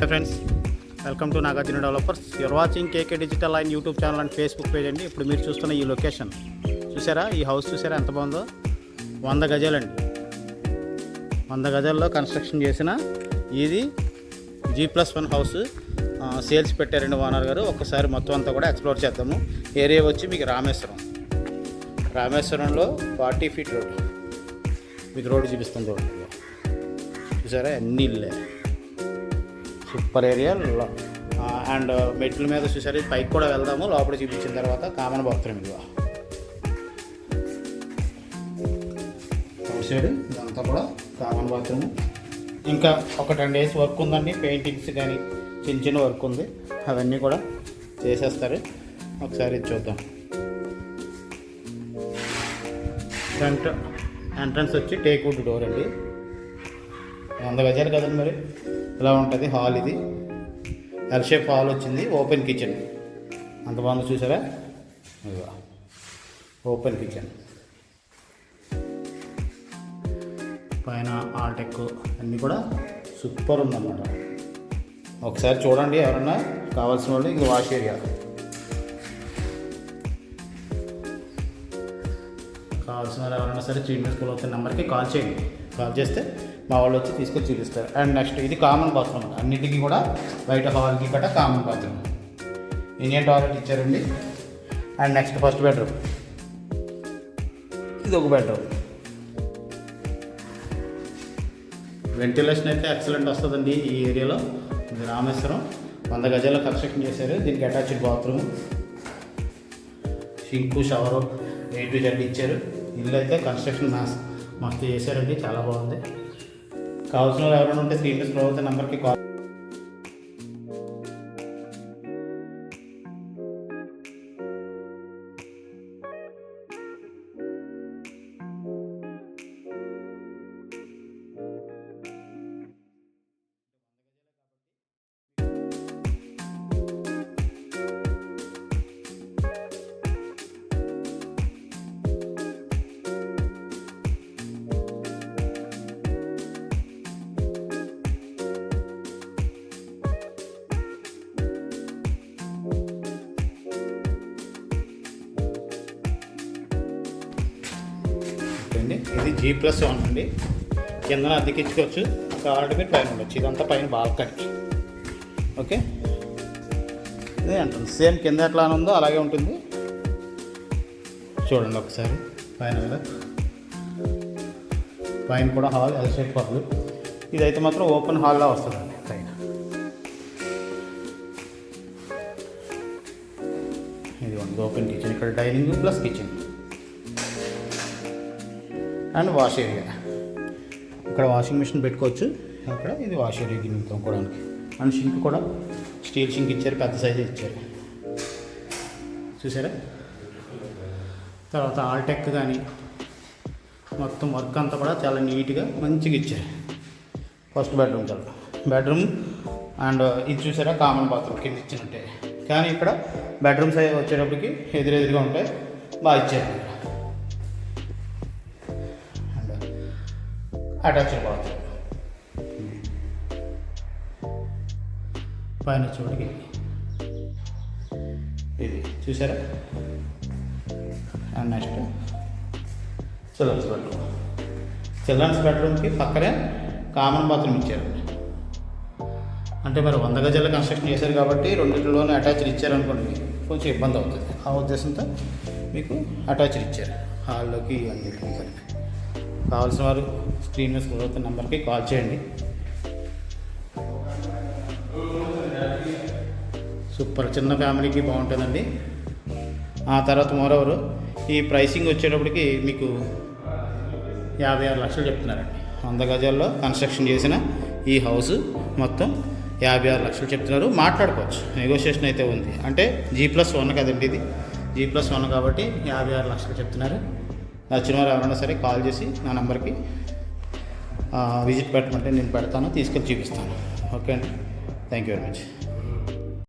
Hi friends, welcome to Nagarjuna developers. You're watching KK digital line YouTube channel and Facebook page అండి. ఇప్పుడు మీరు చూస్తున్న ఈ లొకేషన్ చూసారా, ఈ హౌస్ చూసారా ఎంత బాగుందో. 100 గజాలండి. 100 గజాల్లో కన్స్ట్రక్షన్ చేసిన ఇది G+1 హౌస్. సేల్స్ పెట్టారండి ఓనర్ గారు. ఒక్కసారి మొత్తం అంతా కూడా ఎక్స్ప్లోర్ చేద్దాము. ఏరియా వచ్చి మీకు రామేశ్వరంలో 40 ఫీట్ రోడ్, మీకు రోడ్డు చూపిస్తాను చూడండి. చూసారా అన్ని ఇల్లే, సూపర్ ఏరియా. అండ్ మెట్ల మీద చూసారు, పైకి కూడా వెళ్దాము. లోపల చూపించిన తర్వాత కామన్ బాత్రూమ్ ఇది అవుట్ సైడ్, ఇదంతా కూడా కామన్ బాత్రూమ్. ఇంకా ఒక 10 days వర్క్ ఉందండి. పెయింటింగ్స్ కానీ చిన్న చిన్న వర్క్ ఉంది, అవన్నీ కూడా చేసేస్తారు. ఒకసారి చూద్దాం. ఫ్రంట్ ఎంట్రన్స్ వచ్చి టేక్ వుడ్ డోర్ అండి. 100 గజాలు కదండి, మరి ఇలా ఉంటుంది హాల్. ఇది ఎల్ షేప్ హాల్ వచ్చింది. ఓపెన్ కిచెన్ అంత బాగుంది చూసారా. ఓపెన్ కిచెన్, పైన ఆల్టెక్ అన్నీ కూడా సూపర్ ఉందన్నమాట. ఒకసారి చూడండి, ఎవరన్నా కావాల్సిన వాళ్ళు. ఇది వాష్ ఏరియా. కావాల్సిన వాళ్ళు ఎవరైనా సరే ట్రీట్మెంట్ స్కూల్ వచ్చిన నెంబర్కి కాల్ చేయండి. కాల్ చేస్తే మా వాళ్ళు వచ్చి తీసుకొని చూపిస్తారు. అండ్ నెక్స్ట్ ఇది కామన్ బాత్రూమ్. అన్నిటికీ కూడా బయట హాల్కి గట్రా కామన్ బాత్రూమ్. ఇండియన్ టాయిలెట్ ఇచ్చారండి. And next first bedroom. ఇది ఒక బెడ్రూమ్. వెంటిలేషన్ అయితే ఎక్సలెంట్ వస్తుందండి ఈ ఏరియాలో. ఇది రామేశ్వరం 100 గజాల్లో కన్స్ట్రక్షన్ చేశారు. దీనికి attached bathroom, sink, shower A to Z ఇచ్చారు. ఇల్లు అయితే కన్స్ట్రక్షన్ మస్తు చేశారండి, చాలా బాగుంది. కావాల్సిన వాళ్ళు ఎవరైనా ఉంటే స్క్రీన్ మీద స్క్రోల్ అవుతున్న నెంబర్కి కాల్. ఇది G+1 అండి. కింద అద్దెకిచ్చుకోవచ్చు, కావాలంటే మీరు పైన ఉండొచ్చు. ఇదంతా పైన బాల్కనీ. ఓకే, ఇదే అంటుంది. సేమ్ కింద ఎట్లా ఉందో అలాగే ఉంటుంది. చూడండి ఒకసారి పైన కదా, పైన కూడా హాల్ ఎల్ షేప్ హాల్. ఇదైతే మాత్రం ఓపెన్ హాల్లో వస్తుందండి పైన. ఇది ఓపెన్ కిచెన్. ఇక్కడ dining plus kitchen and wash area. ఇక్కడ వాషింగ్ మిషన్ పెట్టుకోవచ్చు. అక్కడ ఇది వాష్ ఏరియా, గిన్నె తోముకోవడానికి. అండ్ షింక్ కూడా స్టీల్ షింక్ ఇచ్చారు, పెద్ద సైజు ఇచ్చారు చూసారా. తర్వాత ఆల్టెక్ కానీ మొత్తం వర్క్ అంతా కూడా చాలా నీట్గా మంచిగా ఇచ్చారు. ఫస్ట్ బెడ్రూమ్ అండ్ ఇది చూసారా కామన్ బాత్రూమ్ కింద ఇచ్చినట్టే. కానీ ఇక్కడ బెడ్రూమ్ సైజ్ వచ్చేటప్పటికి ఎదురెదురుగా ఉంటాయి, బాగా ఇచ్చారు. అటాచ్డ్ బాత్రూమ్ పైన చూడకి ఇది చూసారా. అండ్ నెక్స్ట్ చిల్డ్రన్స్ బెడ్రూమ్కి పక్కనే కామన్ బాత్రూమ్ ఇచ్చారు. అంటే మరి 100 గజాల కన్స్ట్రక్షన్ చేశారు కాబట్టి రెండింటిలోనే అటాచ్డ్ ఇచ్చారనుకోండి కొంచెం ఇబ్బంది అవుతుంది. ఆ ఉద్దేశంతో మీకు అటాచ్డ్ ఇచ్చారు హాల్లోకి అన్నింటికి కలిపి. కావాల్సిన వారు స్క్రీన్ మీద స్క్రోల్ అవుతున్న నెంబర్కి కాల్ చేయండి. సూపర్, చిన్న ఫ్యామిలీకి బాగుంటుందండి. ఆ తర్వాత మోరోవరు ఈ ప్రైసింగ్ వచ్చేటప్పటికి మీకు 56 లక్షలు చెప్తున్నారండి. 100 గజాల్లో కన్స్ట్రక్షన్ చేసిన ఈ హౌస్ మొత్తం 56 లక్షలు చెప్తున్నారు. మాట్లాడుకోవచ్చు, నెగోషియేషన్ అయితే ఉంది. అంటే G+1 కదండి, ఇది G+1 కాబట్టి 56 లక్షలు చెప్తున్నారు. నచ్చిన వారు ఎవరైనా సరే కాల్ చేసి నా నెంబర్కి విజిట్ పెట్టమంటే నేను పెడతాను, తీసుకెళ్ళి చూపిస్తాను. ఓకే అండి, థ్యాంక్ యూ వెరీ మచ్.